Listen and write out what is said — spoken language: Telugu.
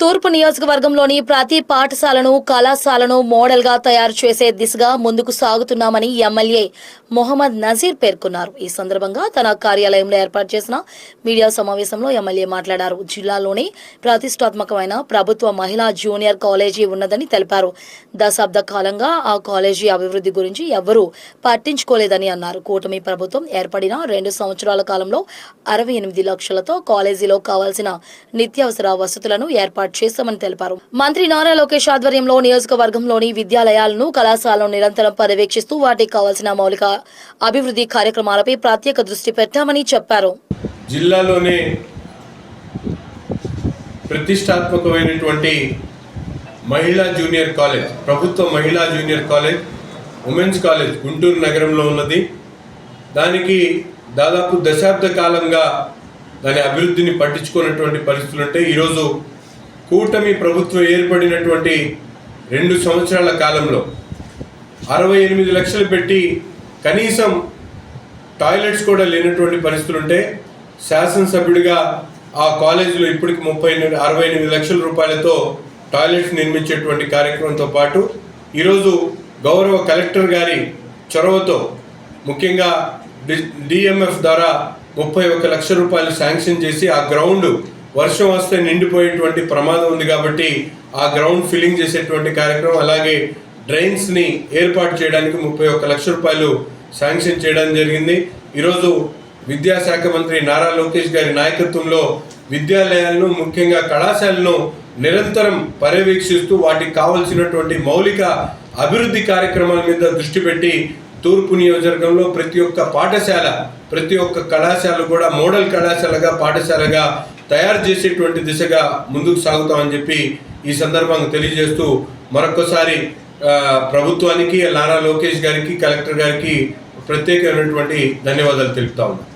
తూర్పు నియోజకవర్గంలోని ప్రతి పాఠశాలను కళాశాలను మోడల్ గా తయారు చేసే దిశగా ముందుకు సాగుతున్నామని ఎమ్మెల్యే మొహమ్మద్ నజీర్ పేర్కొన్నారు. ఈ సందర్భంగా తన కార్యాలయంలో ఏర్పాటు చేసిన మీడియా సమావేశంలో ఎమ్మెల్యే మాట్లాడారు. జిల్లాలోని ప్రతిష్టాత్మకమైన ప్రభుత్వ మహిళా జూనియర్ కాలేజీ ఉన్నదని తెలిపారు. దశాబ్ద కాలంగా ఆ కాలేజీ అభివృద్ధి గురించి ఎవ్వరూ పట్టించుకోలేదని అన్నారు. కూటమి ప్రభుత్వం ఏర్పడిన 2 సంవత్సరాల కాలంలో 68 లక్షలతో కాలేజీలో కావాల్సిన నిత్యావసర వసతులను ఏర్పాటు చేశామని తెలిపారు. మంత్రి నారా లోకేష్ ఆధ్వర్యంలో నియోజకవర్గంలోని విద్యాలయాలను కళాశాలను నిరంతరం పర్యవేక్షిస్తూ వాటికి కావాల్సిన మౌలిక అభివృద్ధి కార్యక్రమాలపై ప్రత్యేక దృష్టి పెట్టామని చెప్పారు. జిల్లాలోనే ప్రతిష్టాత్మకమైనటువంటి మహిళా జూనియర్ కాలేజ్, ప్రభుత్వ మహిళా junior college, women's college Guntur నగరంలో ఉన్నది. దానికి దాదాపు దశాబ్ద కాలంగా దాని అభివృద్ధిని పట్టించుకున్నటువంటి పరిస్థితులు ఉంటే ఈరోజు కూటమి ప్రభుత్వం ఏర్పడినటువంటి 2 సంవత్సరాల కాలంలో 68 లక్షలు పెట్టి కనీసం టాయిలెట్స్ కూడా లేనటువంటి పరిస్థితులు ఉంటే శాసనసభ్యుడిగా ఆ కాలేజీలో ఇప్పటికి 68 లక్షల రూపాయలతో టాయిలెట్స్ నిర్మించేటువంటి కార్యక్రమంతో పాటు ఈరోజు గౌరవ కలెక్టర్ గారి చొరవతో ముఖ్యంగా డిఎంఎఫ్ ద్వారా 31 లక్షల రూపాయలు శాంక్షన్ చేసి ఆ గ్రౌండ్ వర్షం వస్తే నిండిపోయేటువంటి ప్రమాదం ఉంది కాబట్టి ఆ గ్రౌండ్ ఫిల్లింగ్ చేసేటువంటి కార్యక్రమం, అలాగే డ్రైన్స్ని ఏర్పాటు చేయడానికి 31 లక్షల రూపాయలు శాంక్షన్ చేయడం జరిగింది. ఈరోజు విద్యాశాఖ మంత్రి నారా లోకేష్ గారి నాయకత్వంలో విద్యాలయాలను ముఖ్యంగా కళాశాలను నిరంతరం పర్యవేక్షిస్తూ వాటికి కావలసినటువంటి మౌలిక అభివృద్ధి కార్యక్రమాల మీద దృష్టి పెట్టి తూర్పు నియోజకవర్గంలో ప్రతి ఒక్క పాఠశాల, ప్రతి ఒక్క కళాశాల కూడా మోడల్ కళాశాలగా, పాఠశాలగా తయారు చేసేటువంటి దిశగా ముందుకు సాగుతామని చెప్పి ఈ సందర్భంగా తెలియజేస్తూ మరొకసారి ప్రభుత్వానికి, నారా లోకేష్ గారికి, కలెక్టర్ గారికి ప్రత్యేకమైనటువంటి ధన్యవాదాలు తెలుపుతా ఉన్నాను.